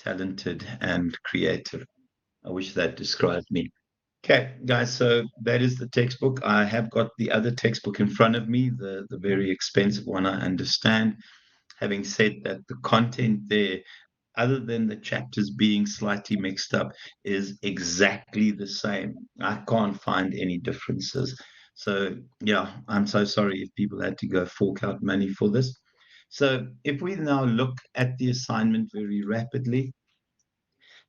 talented and creative. I wish that described me. Okay, guys, so that is the textbook. I have got the other textbook in front of me, the very expensive one, I understand. Having said that, the content there, other than the chapters being slightly mixed up, is exactly the same. I can't find any differences. So, yeah, I'm so sorry if people had to go fork out money for this. So, if we now look at the assignment very rapidly,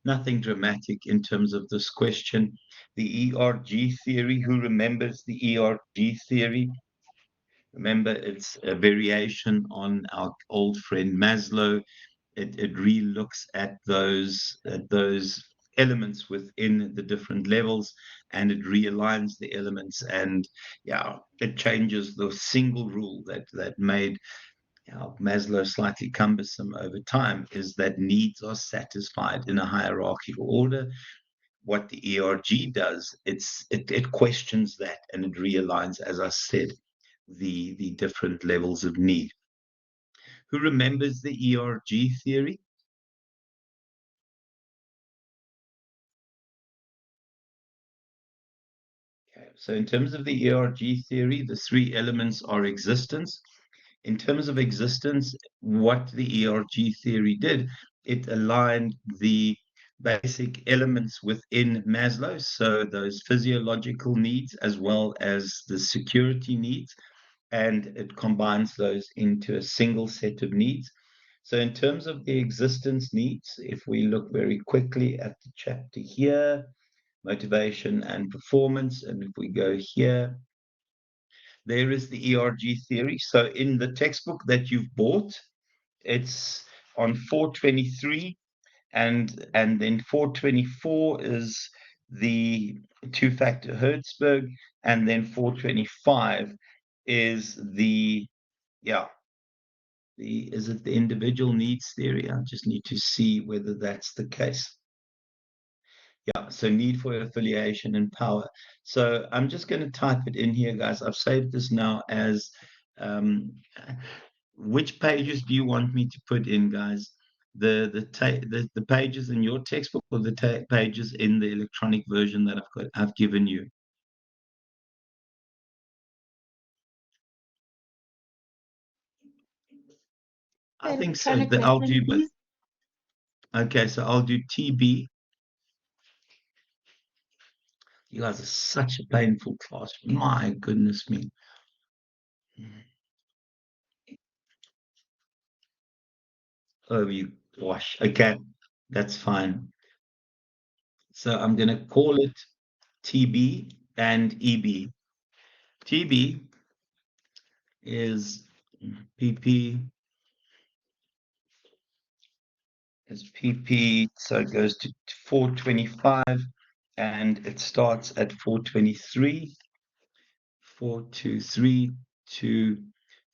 nothing dramatic in terms of this question. The ERG theory, who remembers the ERG theory? Remember, it's a variation on our old friend Maslow. It really looks at those elements within the different levels, and it realigns the elements, and yeah, it changes the single rule that made Maslow slightly cumbersome over time, is that needs are satisfied in a hierarchical order. What the ERG does, it questions that, and it realigns, as I said, the different levels of need. Who remembers the ERG theory? Okay, so in terms of the ERG theory, the three elements are existence. In terms of existence, what the ERG theory did, it aligned the basic elements within Maslow, so those physiological needs as well as the security needs, and it combines those into a single set of needs. So in terms of the existence needs, if we look very quickly at the chapter here, motivation and performance, and if we go here, there is the ERG theory. So in the textbook that you've bought, it's on 423, and then 424 is the two-factor Hertzberg, and then 425 is the, yeah, is it the individual needs theory? I just need to see whether that's the case. Yeah, so need for affiliation and power. So I'm just going to type it in here, guys. I've saved this now as um, which pages do you want me to put in, guys? The pages in your textbook, or the pages in the electronic version that I've given you? I The think so. electronic I'll version, do both. please. Okay, so I'll do TB. You guys are such a painful class. My goodness me. Oh, you gosh. Okay, that's fine. So I'm going to call it TB and EB. TB is PP is PP, so it goes to 425, and it starts at 423, 423 to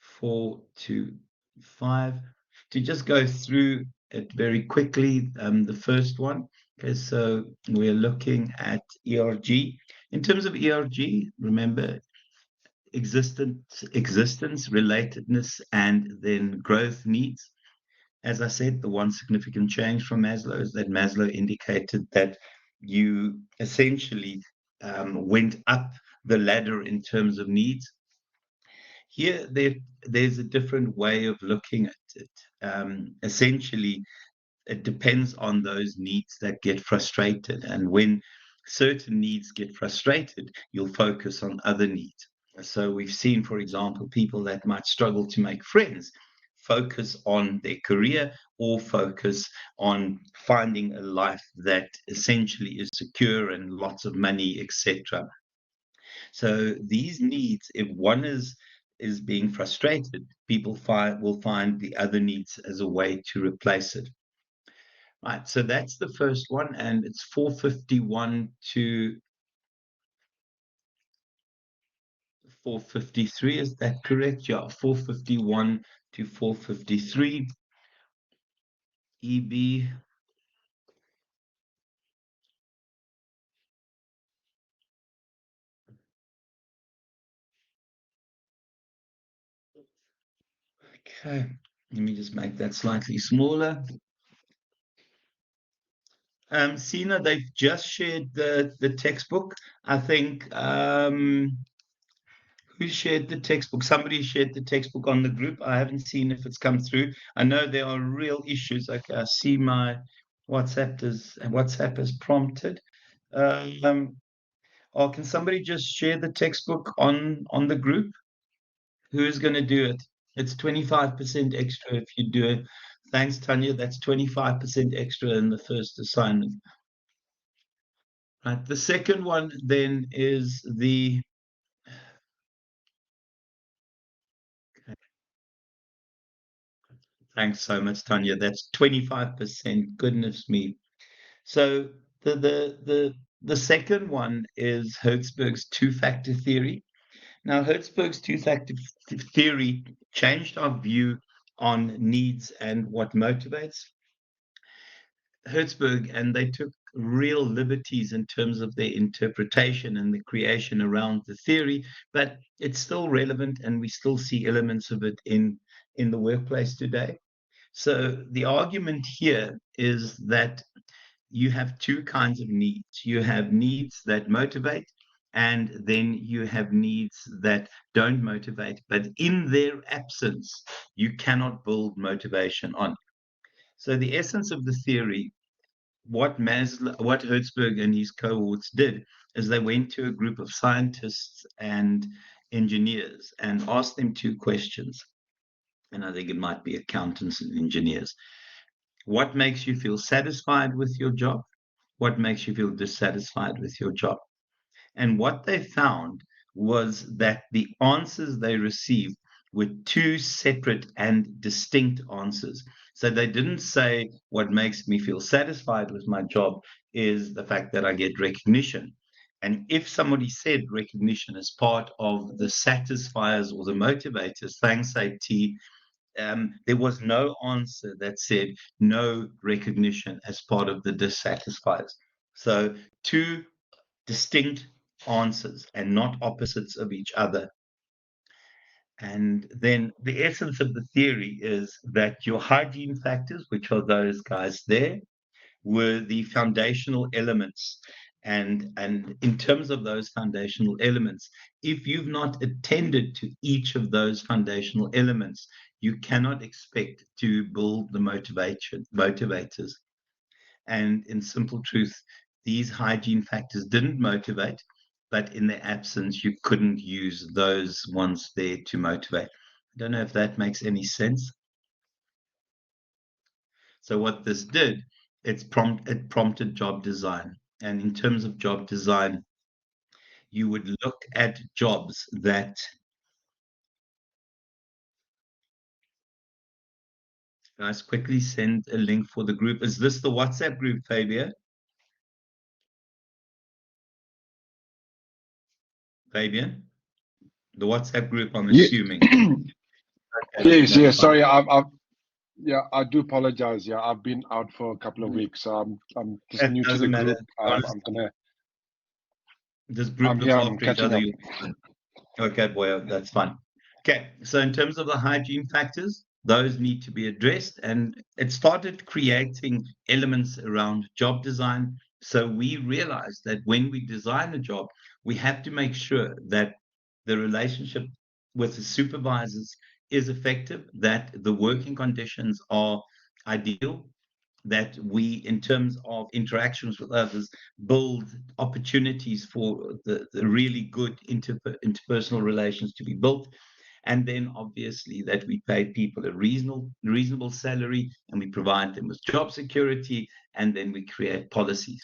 425. To just go through it very quickly, the first one. Okay, so we're looking at ERG. In terms of ERG, remember existence, relatedness, and then growth needs. As I said, the one significant change from Maslow is that Maslow indicated that you essentially went up the ladder in terms of needs. Here, there's a different way of looking at it. Essentially, it depends on those needs that get frustrated. And when certain needs get frustrated, you'll focus on other needs. So we've seen, for example, people that might struggle to make friends focus on their career, or focus on finding a life that essentially is secure and lots of money, etc. So these needs, if one is being frustrated, people will find the other needs as a way to replace it. Right, so that's the first one, and it's 451 to 453. Is that correct? Yeah, 451 to 453. EB. Okay, let me just make that slightly smaller. Sina, they've just shared the textbook. I think who shared the textbook? Somebody shared the textbook on the group. I haven't seen if it's come through. I know there are real issues. Okay, I see my WhatsApp has prompted. Um, or can somebody just share the textbook on the group? Who's going to do it? It's 25% extra if you do it. Thanks, Tanya. That's 25% extra in the first assignment. Right. The second one then is the. Thanks so much, Tanya. That's 25%. Goodness me. So the second one is Hertzberg's two-factor theory. Now, Hertzberg's two-factor theory changed our view on needs and what motivates. Hertzberg, and they took real liberties in terms of their interpretation and the creation around the theory, but it's still relevant, and we still see elements of it in the workplace today. So the argument here is that you have two kinds of needs. You have needs that motivate, and then you have needs that don't motivate. But in their absence, you cannot build motivation on. So the essence of the theory, what Hertzberg and his cohorts did, is they went to a group of scientists and engineers and asked them two questions. And I think it might be accountants and engineers. What makes you feel satisfied with your job? What makes you feel dissatisfied with your job? And what they found was that the answers they received were two separate and distinct answers. So they didn't say, what makes me feel satisfied with my job is the fact that I get recognition. And if somebody said recognition is part of the satisfiers or the motivators, thanks, AT, there was no answer that said no recognition as part of the dissatisfiers. So two distinct answers and not opposites of each other. And then the essence of the theory is that your hygiene factors, which are those guys there, were the foundational elements. And in terms of those foundational elements, if you've not attended to each of those foundational elements, you cannot expect to build the motivators. And in simple truth, these hygiene factors didn't motivate, but in their absence, you couldn't use those ones there to motivate. I don't know if that makes any sense. So what this did, it prompted job design. And in terms of job design, you would look at jobs that, guys, quickly send a link for the group. Is this the WhatsApp group, Fabian? Fabian? The WhatsApp group, I'm Yeah. assuming. Okay, Yes, that's yes. fine. Sorry, yeah, I do apologize. Yeah, I've been out for a couple of weeks. I'm just It new to the doesn't matter. group. This group I'm looks here. I'm after each catching other. up. Okay, boy, that's fine. Okay, so in terms of the hygiene factors, those need to be addressed, and it started creating elements around job design. So we realized that when we design a job, we have to make sure that the relationship with the supervisors is effective, that the working conditions are ideal, that we, in terms of interactions with others, build opportunities for the really good interpersonal relations to be built. And then obviously that we pay people a reasonable salary, and we provide them with job security, and then we create policies.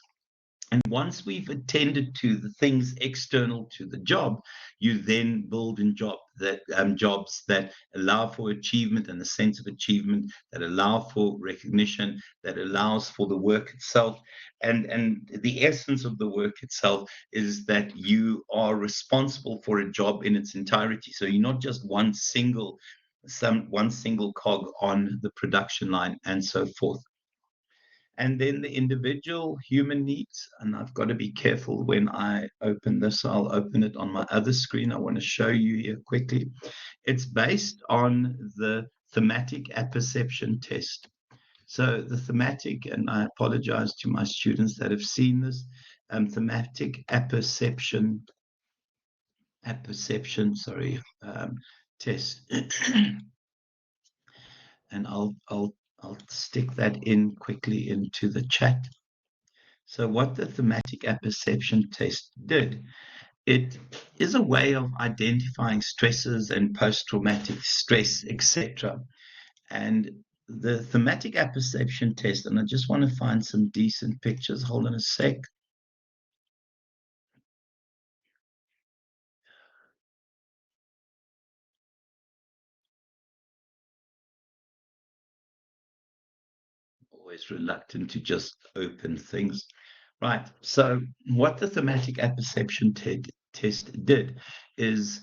And once we've attended to the things external to the job, you then build in jobs that allow for achievement and a sense of achievement, that allow for recognition, that allows for the work itself. And the essence of the work itself is that you are responsible for a job in its entirety. So you're not just one single cog on the production line and so forth. And then the individual human needs. And I've got to be careful when I open this. I'll open it on my other screen. I want to show you here quickly. It's based on the thematic apperception test. So the thematic, and I apologize to my students that have seen this, thematic apperception, sorry, test. And I'll stick that in quickly into the chat. So what the thematic apperception test did, it is a way of identifying stresses and post-traumatic stress, etc. And the thematic apperception test, and I just want to find some decent pictures. Hold on a sec. Always reluctant to just open things. Right. So what the thematic apperception test did is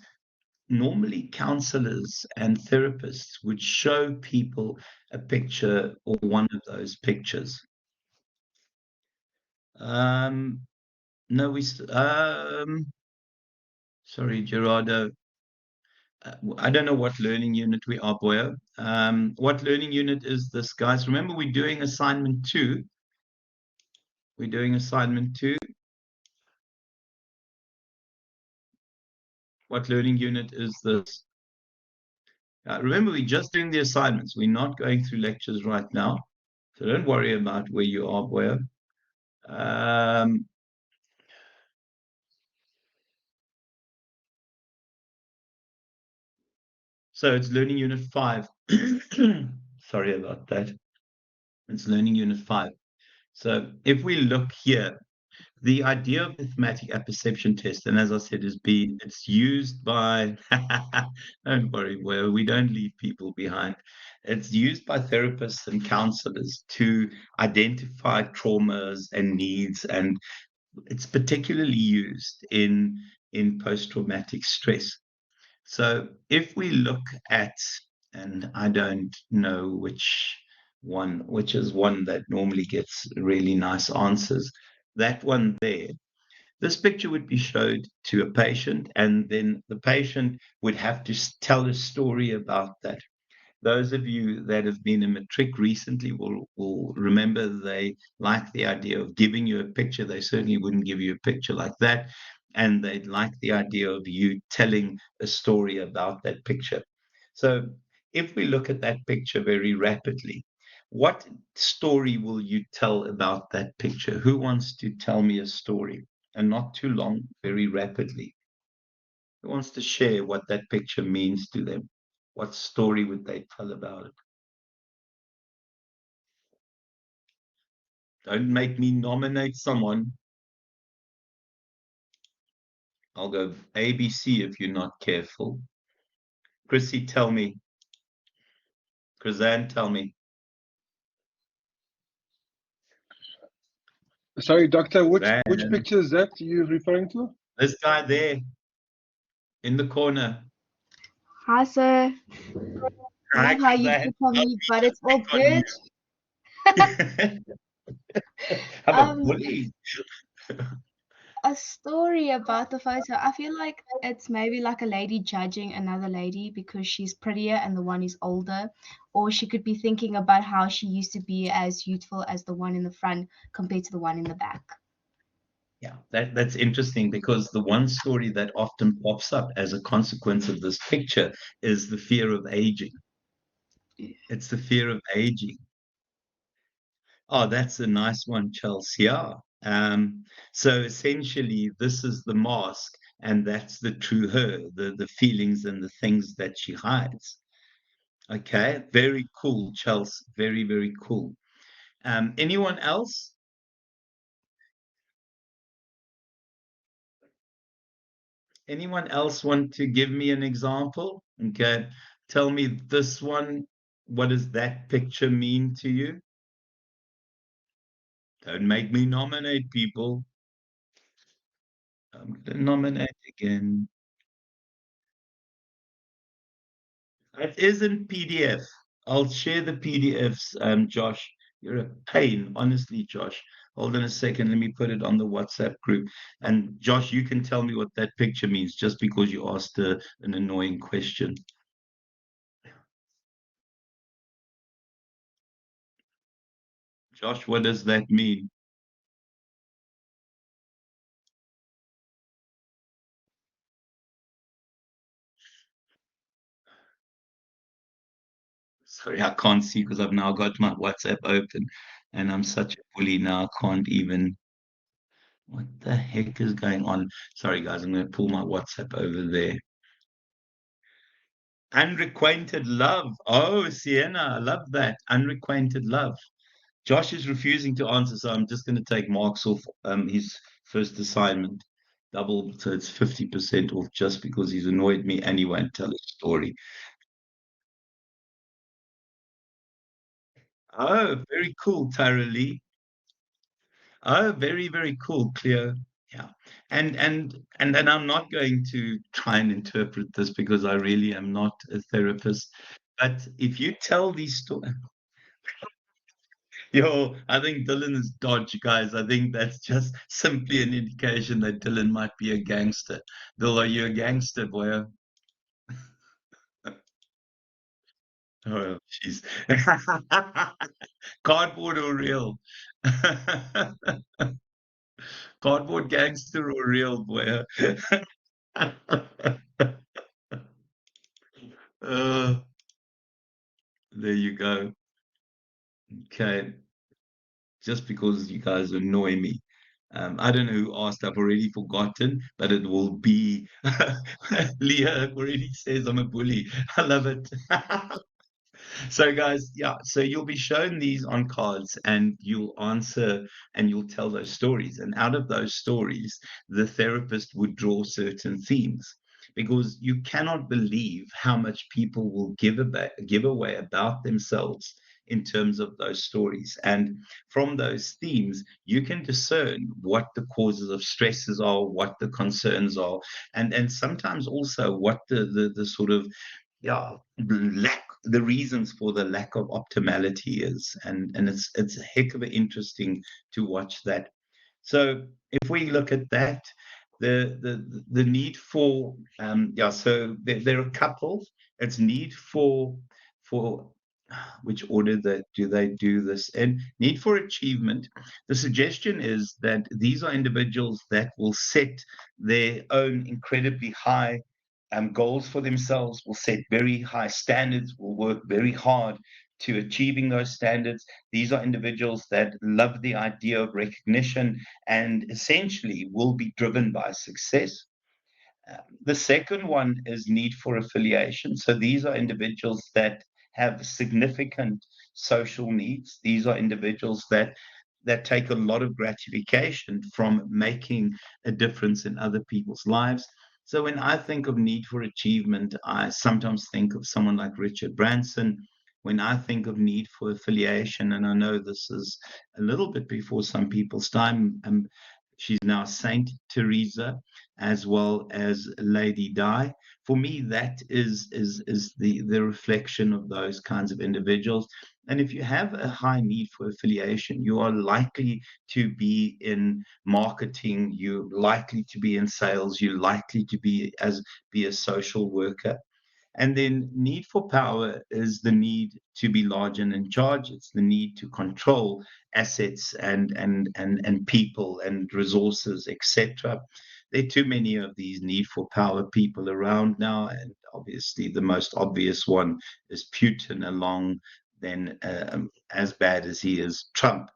normally counselors and therapists would show people a picture or one of those pictures. No, sorry, Gerardo. I don't know what learning unit we are, Boya. What learning unit is this, guys? Remember, we're doing assignment 2. We're doing assignment 2. What learning unit is this? Remember, we're just doing the assignments. We're not going through lectures right now. So don't worry about where you are, Boya. So it's learning unit 5. Sorry about that. It's learning unit 5. So if we look here, the idea of the thematic apperception test, and as I said, it's used by, don't worry, well, we don't leave people behind. It's used by therapists and counselors to identify traumas and needs, and it's particularly used in post-traumatic stress. So if we look at, and I don't know which is one that normally gets really nice answers, that one there, this picture would be showed to a patient, and then the patient would have to tell a story about that. Those of you that have been in matric recently will remember they like the idea of giving you a picture. They certainly wouldn't give you a picture like that. And they'd like the idea of you telling a story about that picture. So if we look at that picture very rapidly, what story will you tell about that picture? Who wants to tell me a story? And not too long, very rapidly. Who wants to share what that picture means to them? What story would they tell about it? Don't make me nominate someone. I'll go ABC if you're not careful. Chrissy, tell me. Krazan, tell me. Sorry, doctor, which Krazan, picture is that you're referring to? this guy there in the corner. Hi, sir. Hi, Love how you Krazan. pick on me, but it's all good. I'm a Um, bully. a story about the photo. I feel like it's maybe like a lady judging another lady because she's prettier and the one is older, or she could be thinking about how she used to be as youthful as the one in the front compared to the one in the back. Yeah, that's interesting because the one story that often pops up as a consequence of this picture is the fear of aging. It's the fear of aging. Oh, that's a nice one, Chelsea. Yeah. So essentially, this is the mask, and that's the true her, the feelings and the things that she hides. Okay, very cool, Chelsea. Very, very cool. Anyone else? Anyone else want to give me an example? Okay, tell me this one. What does that picture mean to you? Don't make me nominate people. I'm going to nominate again. It is in PDF. I'll share the PDFs, Josh. You're a pain, honestly, Josh. Hold on a second. Let me put it on the WhatsApp group. And Josh, you can tell me what that picture means just because you asked an annoying question. Josh, what does that mean? Sorry, I can't see because I've now got my WhatsApp open and I'm such a bully now. I can't even. What the heck is going on? Sorry, guys, I'm going to pull my WhatsApp over there. Unrequited love. Oh, Sienna, I love that. Unrequited love. Josh is refusing to answer, so I'm just going to take marks off his first assignment. Double, so it's 50% off just because he's annoyed me and he won't tell his story. Oh, very cool, Tara Lee. Oh, very, very cool, Cleo. Yeah. And I'm not going to try and interpret this because I really am not a therapist. But if you tell these stories, yo, I think Dylan is dodge, guys. I think that's just simply an indication that Dylan might be a gangster. Dylan, are you a gangster, boy? Oh, jeez. Cardboard or real? Cardboard gangster or real, boy? Uh, there you go. Okay, just because you guys annoy me. I don't know who asked, I've already forgotten, but it will be Leah already says I'm a bully. I love it. So, guys, yeah, so you'll be shown these on cards and you'll answer and you'll tell those stories. And out of those stories, the therapist would draw certain themes because you cannot believe how much people will give away about themselves in terms of those stories. And from those themes, you can discern what the causes of stresses are, what the concerns are, and sometimes also what the sort of yeah the reasons for the lack of optimality is, and it's a heck of a interesting to watch that. So if we look at that, the need for so there are a couple. It's need for which order that do they do this in? Need for achievement. The suggestion is that these are individuals that will set their own incredibly high goals for themselves, will set very high standards, will work very hard to achieving those standards. These are individuals that love the idea of recognition and essentially will be driven by success. The second one is need for affiliation. So these are individuals that have significant social needs. These are individuals that take a lot of gratification from making a difference in other people's lives. So when I think of need for achievement, I sometimes think of someone like Richard Branson. When I think of need for affiliation, and I know this is a little bit before some people's time, she's now Saint Teresa as well as Lady Di. For me, that is the reflection of those kinds of individuals. And if you have a high need for affiliation, you are likely to be in marketing, you're likely to be in sales, you're likely to be a social worker. And then need for power is the need to be large and in charge. It's the need to control assets and people and resources, etc. There are too many of these need for power people around now, and obviously the most obvious one is Putin, along then as bad as he is Trump.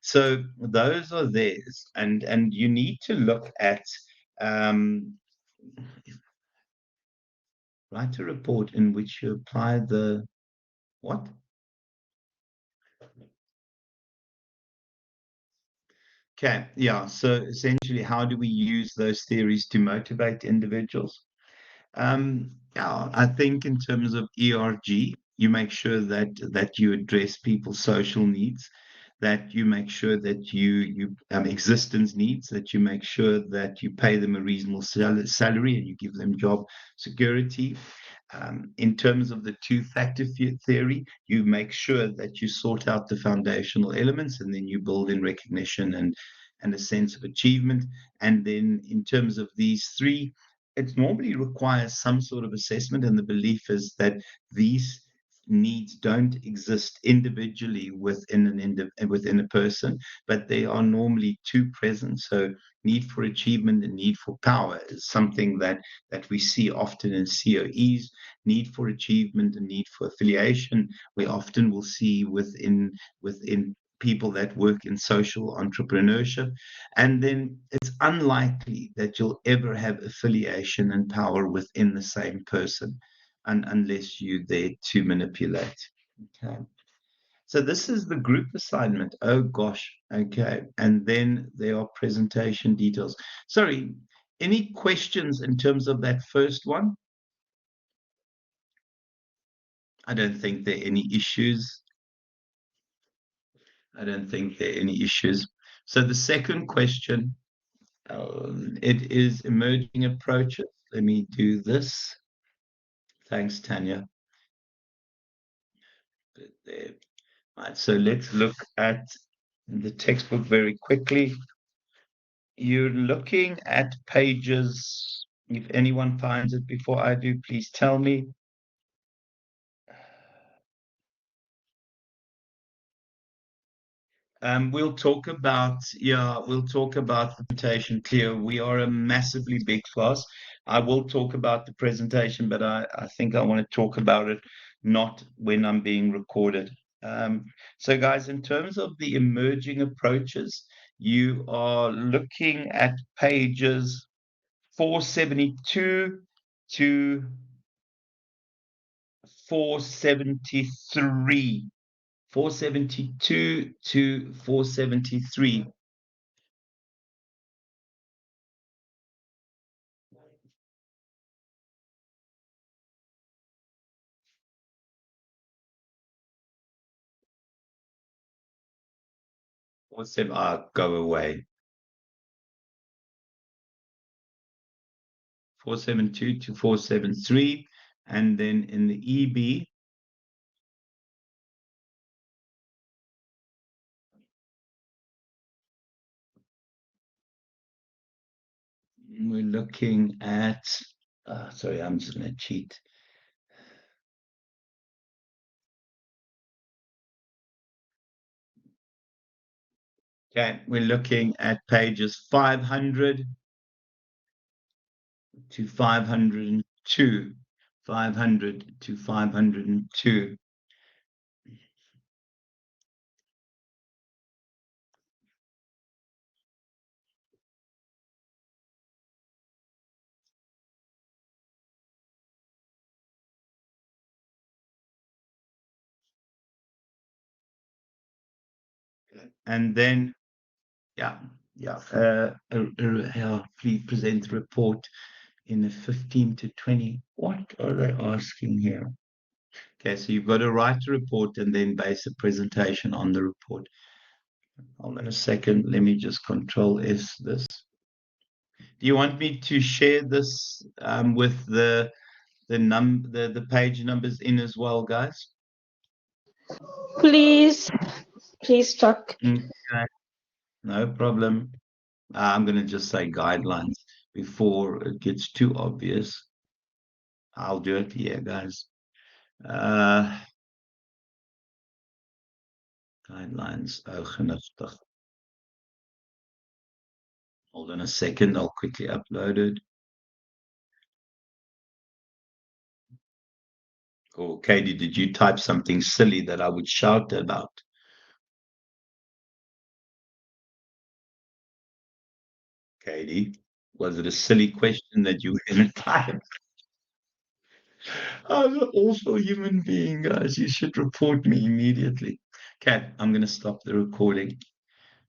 So those are theirs, and you need to look at um, write a report in which you apply the what? Okay, yeah. So essentially, how do we use those theories to motivate individuals? Yeah, I think in terms of ERG, you make sure that you address people's social needs, that you make sure that you existence needs, that you make sure that you pay them a reasonable salary and you give them job security. In terms of the two-factor theory, you make sure that you sort out the foundational elements and then you build in recognition and a sense of achievement. And then in terms of these three, it normally requires some sort of assessment, and the belief is that these needs don't exist individually within a person, but they are normally two present. So need for achievement and need for power is something that we see often in COEs. Need for achievement and need for affiliation we often will see within people that work in social entrepreneurship. And then it's unlikely that you'll ever have affiliation and power within the same person, unless you're there to manipulate. Okay. So this is the group assignment. Oh gosh. Okay. And then there are presentation details. Sorry, any questions in terms of that first one? I don't think there are any issues. I don't think there are any issues. So the second question, it is emerging approaches. Let me do this. Thanks, Tanya. There. Right, so let's look at the textbook very quickly. You're looking at pages, if anyone finds it before I do, please tell me. We'll talk about the presentation, Cleo. We are a massively big class. I will talk about the presentation, but I think I want to talk about it not when I'm being recorded. So guys, in terms of the emerging approaches, you are looking at pages 472 to 473. 472 to 473. Go away. 472 to 473. And then in the EB, we're looking at, sorry, I'm just going to cheat. Okay, we're looking at pages 500 to 502. 500 to 502. And then, yeah. Please present the report in a 15 to 20. What are they asking here? Okay, so you've got to write a report and then base a presentation on the report. Hold on a second. Let me just Control S this. Do you want me to share this with the page numbers in as well, guys? Please, Chuck. Okay, no problem. I'm going to just say guidelines before it gets too obvious. I'll do it here, guys. Guidelines. Hold on a second. I'll quickly upload it. Oh, Katie, did you type something silly that I would shout about? Katie, was it a silly question that you were going to type? I'm also a human being, guys. You should report me immediately. Okay, I'm going to stop the recording.